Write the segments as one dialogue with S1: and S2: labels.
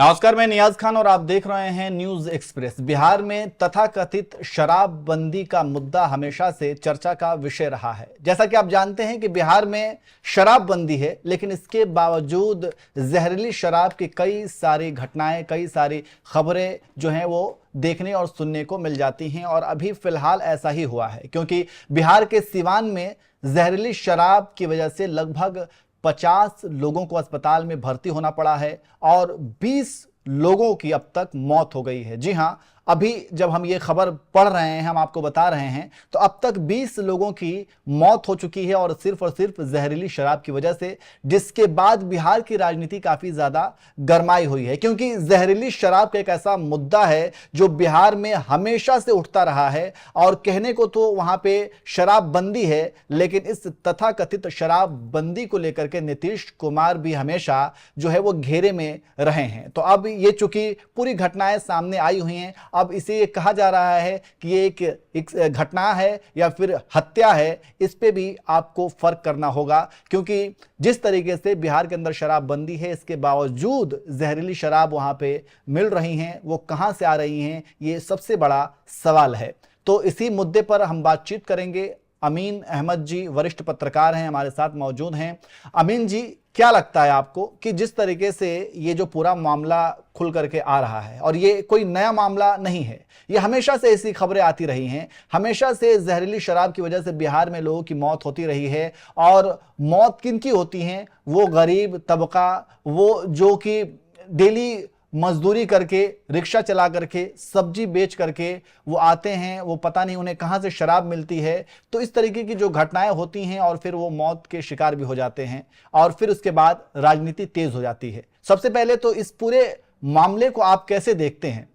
S1: नमस्कार, मैं नियाज खान और आप देख रहे हैं न्यूज एक्सप्रेस। बिहार में तथाकथित शराबबंदी का मुद्दा हमेशा से चर्चा का विषय रहा है। जैसा कि आप जानते हैं कि बिहार में शराबबंदी है, लेकिन इसके बावजूद जहरीली शराब की कई सारी घटनाएं, कई सारी खबरें जो हैं वो देखने और सुनने को मिल जाती हैं। और अभी फिलहाल ऐसा ही हुआ है, क्योंकि बिहार के सिवान में जहरीली शराब की वजह से लगभग 50 लोगों को अस्पताल में भर्ती होना पड़ा है और 20 लोगों की अब तक मौत हो गई है। जी हां, अभी जब हम ये खबर पढ़ रहे हैं, हम आपको बता रहे हैं, तो अब तक 20 लोगों की मौत हो चुकी है और सिर्फ जहरीली शराब की वजह से, जिसके बाद बिहार की राजनीति काफी ज्यादा गरमाई हुई है। क्योंकि जहरीली शराब का एक ऐसा मुद्दा है जो बिहार में हमेशा से उठता रहा है और कहने को तो वहां पे शराबबंदी है, लेकिन इस तथाकथित शराबबंदी को लेकर के नीतीश कुमार भी हमेशा जो है वो घेरे में रहे हैं। तो अब ये चूंकि पूरी घटनाएं सामने आई हुई हैं, अब इसे ये कहा जा रहा है कि ये एक घटना है या फिर हत्या है, इस पे भी आपको फर्क करना होगा। क्योंकि जिस तरीके से बिहार के अंदर शराबबंदी है, इसके बावजूद जहरीली शराब वहां पे मिल रही हैं, वो कहां से आ रही हैं, ये सबसे बड़ा सवाल है। तो इसी मुद्दे पर हम बातचीत करेंगे। अमीन अहमद जी वरिष्ठ पत्रकार हैं, हमारे साथ मौजूद हैं। अमीन जी, क्या लगता है आपको कि जिस तरीके से ये जो पूरा मामला खुल करके आ रहा है, और ये कोई नया मामला नहीं है, ये हमेशा से ऐसी खबरें आती रही हैं, हमेशा से जहरीली शराब की वजह से बिहार में लोगों की मौत होती रही है। और मौत किनकी होती हैं? वो गरीब तबका, वो जो कि डेली मजदूरी करके, रिक्शा चला करके, सब्जी बेच करके वो आते हैं, वो पता नहीं उन्हें कहां से शराब मिलती है। तो इस तरीके की जो घटनाएं होती हैं और फिर वो मौत के शिकार भी हो जाते हैं और फिर उसके बाद राजनीति तेज हो जाती है। सबसे पहले तो इस पूरे मामले को आप कैसे देखते हैं?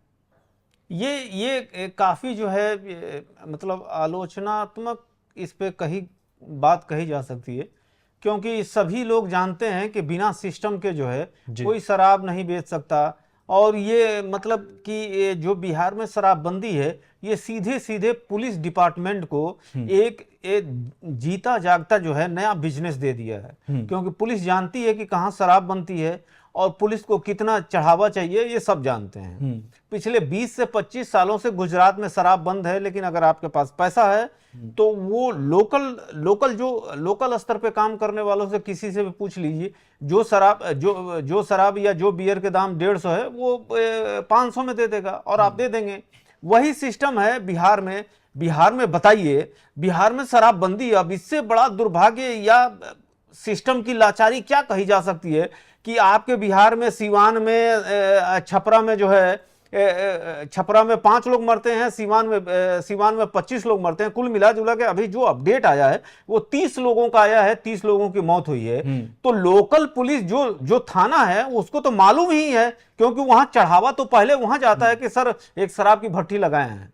S2: ये काफ़ी जो है मतलब आलोचनात्मक इस पे बात कही जा सकती है, क्योंकि सभी लोग जानते हैं कि बिना सिस्टम के जो है कोई शराब नहीं बेच सकता। और ये मतलब कि ये जो बिहार में शराबबंदी है, ये सीधे सीधे पुलिस डिपार्टमेंट को एक जीता जागता जो है नया बिजनेस दे दिया है। क्योंकि पुलिस जानती है कि कहाँ शराब बनती है और पुलिस को कितना चढ़ावा चाहिए, ये सब जानते हैं। पिछले 20 से 25 सालों से गुजरात में शराब बंद है, लेकिन अगर आपके पास पैसा है तो वो लोकल स्तर पे काम करने वालों से किसी से भी पूछ लीजिए, जो शराब या जो बियर के दाम 150 है वो 500 में दे देगा और आप दे देंगे। वही सिस्टम है बिहार में। बताइए, बिहार में शराबबंदी, अब इससे बड़ा दुर्भाग्य या सिस्टम की लाचारी क्या कही जा सकती है कि आपके बिहार में सिवान में छपरा में जो है छपरा में 5 लोग मरते हैं, सिवान में 25 लोग मरते हैं। कुल मिला जुला के अभी जो अपडेट आया है वो 30 लोगों का आया है, 30 लोगों की मौत हुई है। तो लोकल पुलिस जो थाना है उसको तो मालूम ही है, क्योंकि वहां चढ़ावा तो पहले वहां जाता है कि सर एक शराब की भट्टी लगाए हैं।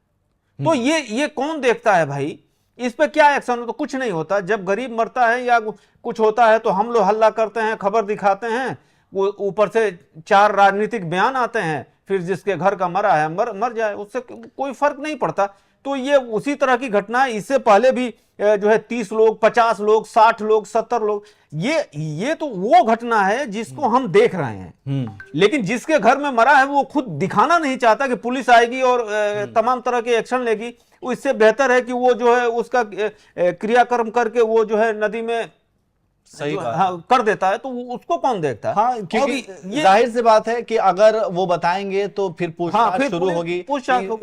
S2: तो ये कौन देखता है भाई? इस पे क्या एक्शन हो? तो कुछ नहीं होता। जब गरीब मरता है या कुछ होता है तो हम लोग हल्ला करते हैं, खबर दिखाते हैं, वो ऊपर से 4 राजनीतिक बयान आते हैं, फिर जिसके घर का मरा है मर जाए, उससे कोई फर्क नहीं पड़ता। तो ये उसी तरह की घटना है। इससे पहले भी जो है 30 लोग, 50 लोग, 60 लोग, 70 लोग, ये तो वो घटना है जिसको हम देख रहे हैं। लेकिन जिसके घर में मरा है वो खुद दिखाना नहीं चाहता कि पुलिस आएगी और तमाम तरह के एक्शन लेगी। इससे बेहतर है कि वो जो है उसका क्रियाकर्म करके वो जो है नदी में
S1: सही बात
S2: कर देता है। तो उसको कौन देखता है?
S1: हाँ, क्योंकि जाहिर सी बात है कि अगर वो बताएंगे तो फिर पूछताछ शुरू होगी,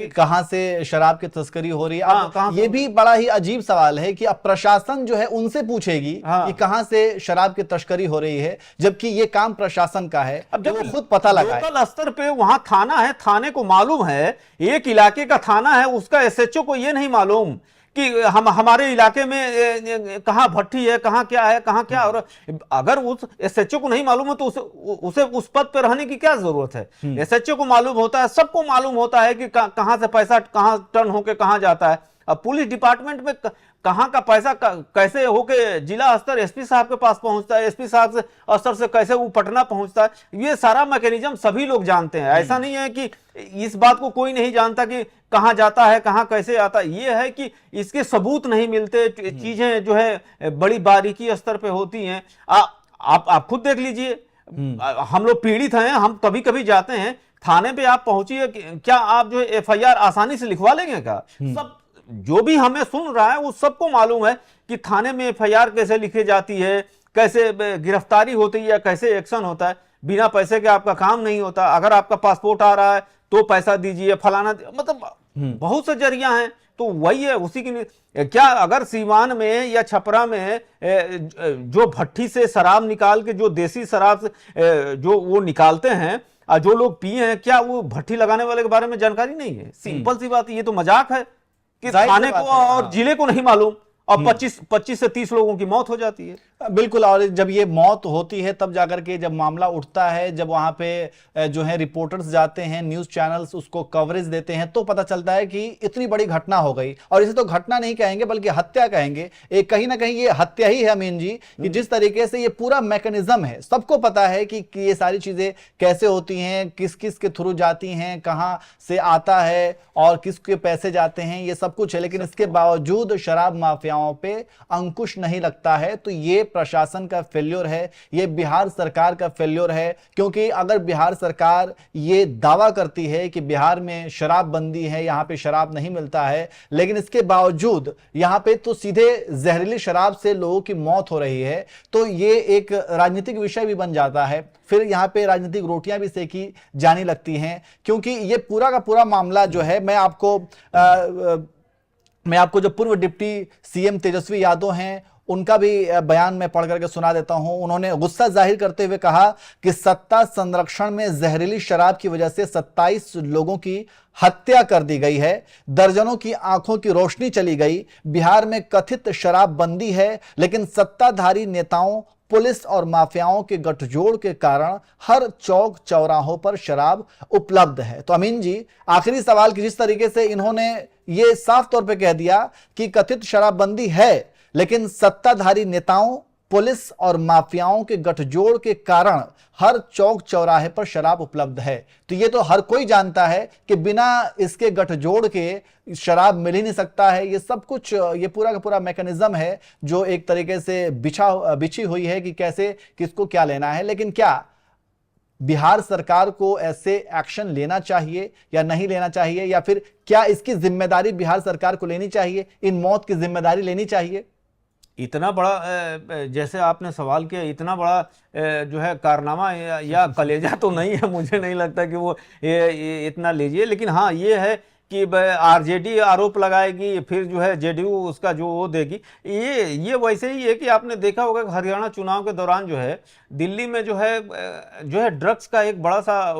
S1: कहां से शराब की तस्करी हो रही है। अब ये भी बड़ा ही अजीब सवाल है कि अब प्रशासन जो है उनसे पूछेगी कि कहां से शराब की तस्करी हो रही है, जबकि ये काम प्रशासन का है। अब जब वो खुद पता लगाए,
S2: लोकल स्तर पे वहां थाना है, थाने को मालूम है, एक इलाके का थाना है, उसका एसएचओ को ये नहीं मालूम कि हमारे इलाके में कहाँ भट्टी है, कहाँ क्या है, कहाँ क्या। और अगर उस एसएचओ को नहीं मालूम है तो उसे उस पद पर रहने की क्या जरूरत है? एसएचओ को मालूम होता है, सबको मालूम होता है कि कहाँ से पैसा कहाँ टर्न होके कहाँ जाता है। अब पुलिस डिपार्टमेंट में कहाँ का पैसा कैसे होके जिला स्तर एसपी साहब के पास पहुंचता है, एसपी साहब से स्तर से कैसे वो पटना पहुंचता है, ये सारा मैकेनिज्म सभी लोग जानते हैं। ऐसा नहीं है कि इस बात को कोई नहीं जानता कि कहाँ जाता है, कहाँ कैसे आता है। ये है कि इसके सबूत नहीं मिलते, चीजें जो है बड़ी बारीकी स्तर पे होती हैं। आप खुद देख लीजिए, हम लोग पीड़ित हैं, हम कभी कभी जाते हैं थाने पे, आप पहुंचिए, क्या आप जो एफआईआर आसानी से लिखवा लेंगे क्या? सब जो भी हमें सुन रहा है वो सबको मालूम है कि थाने में एफआईआर कैसे लिखी जाती है, कैसे गिरफ्तारी होती है, कैसे एक्शन होता है। बिना पैसे के आपका काम नहीं होता। अगर आपका पासपोर्ट आ रहा है तो पैसा दीजिए, फलाना, मतलब बहुत से जरिया हैं। तो वही है, उसी की क्या, अगर सीवान में या छपरा में जो भट्टी से शराब निकाल के, जो देसी शराब जो वो निकालते हैं, जो लोग पिए हैं, क्या वो भट्टी लगाने वाले के बारे में जानकारी नहीं है? सिंपल सी बात, ये तो मजाक है कि थाने को और जिले को नहीं मालूम, और 25 से 30 लोगों की मौत हो जाती है।
S1: बिल्कुल। और जब ये मौत होती है तब जाकर के जब मामला उठता है, जब वहां पे जो है रिपोर्टर्स जाते हैं, न्यूज चैनल्स उसको कवरेज देते हैं, तो पता चलता है कि इतनी बड़ी घटना हो गई। और इसे तो घटना नहीं कहेंगे बल्कि हत्या कहेंगे। एक कहीं ना कहीं ये हत्या ही है अमीन जी, कि जिस तरीके से ये पूरा मैकेनिज्म है, सबको पता है कि ये सारी चीजें कैसे होती हैं, किस किस के थ्रू जाती हैं, कहां से आता है और किसके पैसे जाते हैं, ये सब कुछ है। लेकिन इसके बावजूद शराब माफियाओं पे अंकुश नहीं लगता है। तो ये प्रशासन का फेल्योर है, ये बिहार सरकार का फेल्योर है। क्योंकि अगर बिहार सरकार ये दावा करती है कि बिहार में शराब बंदी है, यहां पे शराब नहीं मिलता है, लेकिन इसके बावजूद यहां पे तो सीधे जहरीली शराब से लोगों की मौत हो रही है, तो ये एक राजनीतिक विषय भी बन जाता है। फिर यहां पे राजनीतिक रोटियां भी सेकी जाने लगती हैं। क्योंकि ये पूरा का पूरा मामला जो है, मैं आपको जो पूर्व डिप्टी सीएम तेजस्वी यादव हैं उनका भी बयान में पढ़ करके सुना देता हूं। उन्होंने गुस्सा जाहिर करते हुए कहा कि सत्ता संरक्षण में जहरीली शराब की वजह से 27 लोगों की हत्या कर दी गई है, दर्जनों की आंखों की रोशनी चली गई। बिहार में कथित शराबबंदी है, लेकिन सत्ताधारी नेताओं, पुलिस और माफियाओं के गठजोड़ के कारण हर चौक चौराहों पर शराब उपलब्ध है। तो अमीन जी, आखिरी सवाल कि जिस तरीके से इन्होंने ये साफ तौर पे कह दिया कि कथित शराबबंदी है, लेकिन सत्ताधारी नेताओं, पुलिस और माफियाओं के गठजोड़ के कारण हर चौक चौराहे पर शराब उपलब्ध है, तो ये तो हर कोई जानता है कि बिना इसके गठजोड़ के शराब मिल ही नहीं सकता है। ये सब कुछ, ये पूरा का पूरा मैकेनिज्म है जो एक तरीके से बिछी हुई है कि कैसे किसको क्या लेना है। लेकिन क्या बिहार सरकार को ऐसे एक्शन लेना चाहिए या नहीं लेना चाहिए, या फिर क्या इसकी जिम्मेदारी बिहार सरकार को लेनी चाहिए, इन मौत की जिम्मेदारी लेनी चाहिए?
S2: इतना बड़ा, जैसे आपने सवाल किया, इतना बड़ा जो है कारनामा या कलेजा तो नहीं है, मुझे नहीं लगता कि वो ये इतना लीजिए। लेकिन हाँ, ये है कि आरजेडी आरोप लगाएगी, फिर जो है जेडीयू उसका जो वो देगी। ये वैसे ही है कि आपने देखा होगा कि हरियाणा चुनाव के दौरान जो है दिल्ली में जो है ड्रग्स का एक बड़ा सा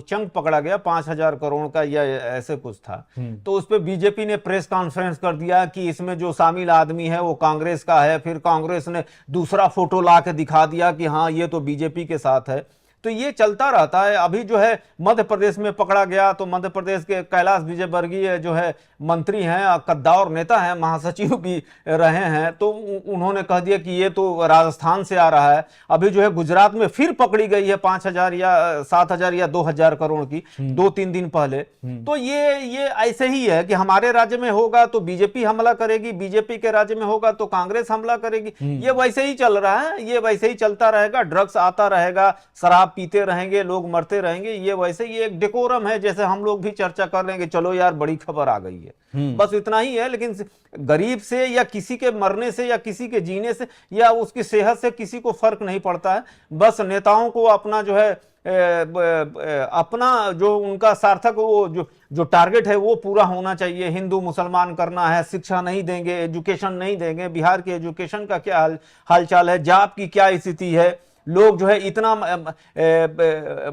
S2: चंक पकड़ा गया, 5,000 करोड़ का या ऐसे कुछ था। तो उस पर बीजेपी ने प्रेस कॉन्फ्रेंस कर दिया कि इसमें जो शामिल आदमी है वो कांग्रेस का है। फिर कांग्रेस ने दूसरा फोटो ला के दिखा दिया कि हाँ ये तो बीजेपी के साथ है। तो ये चलता रहता है। अभी जो है मध्य प्रदेश में पकड़ा गया, तो मध्य प्रदेश के कैलाश विजयवर्गीय जो है मंत्री हैं, कद्दावर नेता हैं, महासचिव भी रहे हैं, तो उन्होंने कह दिया कि ये तो राजस्थान से आ रहा है। अभी जो है गुजरात में फिर पकड़ी गई है 5,000 या 7,000 या 2,000 करोड़ की 2-3 दिन पहले। तो ये ऐसे ही है कि हमारे राज्य में होगा तो बीजेपी हमला करेगी, बीजेपी के राज्य में होगा तो कांग्रेस हमला करेगी। ये वैसे ही चल रहा है, ये वैसे ही चलता रहेगा। ड्रग्स आता रहेगा, शराब पीते रहेंगे, लोग मरते रहेंगे। ये वैसे ही एक डेकोरम है, जैसे हम लोग भी चर्चा कर लेंगे, चलो यार बड़ी खबर आ गई है, बस इतना ही है। लेकिन गरीब से या किसी के मरने से या किसी के जीने से या उसकी सेहत से किसी को फर्क नहीं पड़ता है। बस नेताओं को अपना जो है अपना जो उनका सार्थक वो जो टारगेट है वो पूरा होना चाहिए। हिंदू मुसलमान करना है, शिक्षा नहीं देंगे, एजुकेशन नहीं देंगे। बिहार के एजुकेशन का क्या हालचाल है, जॉब की क्या स्थिति है। लोग जो है इतना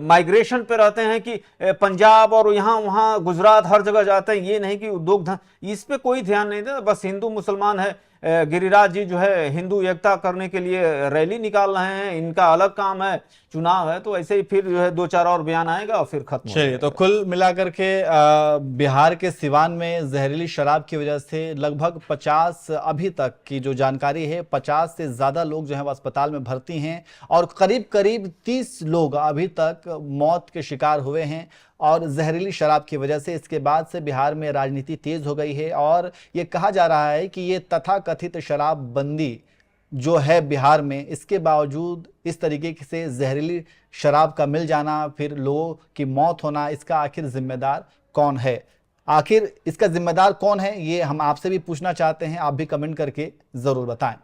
S2: माइग्रेशन पे रहते हैं कि पंजाब और यहाँ वहाँ गुजरात हर जगह जाते हैं। ये नहीं कि उद्योग इस पे कोई ध्यान नहीं देता। बस हिंदू मुसलमान है। गिरिराज जी जो है हिंदू एकता करने के लिए रैली निकाल रहे हैं, इनका अलग काम है, चुनाव है, तो ऐसे ही फिर जो है 2-4 और बयान आएगा और फिर खत्म।
S1: चलिए, तो कुल मिलाकर के बिहार के सिवान में जहरीली शराब की वजह से लगभग 50, अभी तक की जो जानकारी है 50 से ज्यादा लोग जो है वो अस्पताल में भर्ती हैं और करीब करीब 30 लोग अभी तक मौत के शिकार हुए हैं और जहरीली शराब की वजह से। इसके बाद से बिहार में राजनीति तेज हो गई है और ये कहा जा रहा है कि ये तथाकथित शराबबंदी जो है बिहार में, इसके बावजूद इस तरीके से जहरीली शराब का मिल जाना, फिर लोगों की मौत होना, इसका आखिर जिम्मेदार कौन है? आखिर इसका जिम्मेदार कौन है, ये हम आपसे भी पूछना चाहते हैं। आप भी कमेंट करके जरूर बताएं।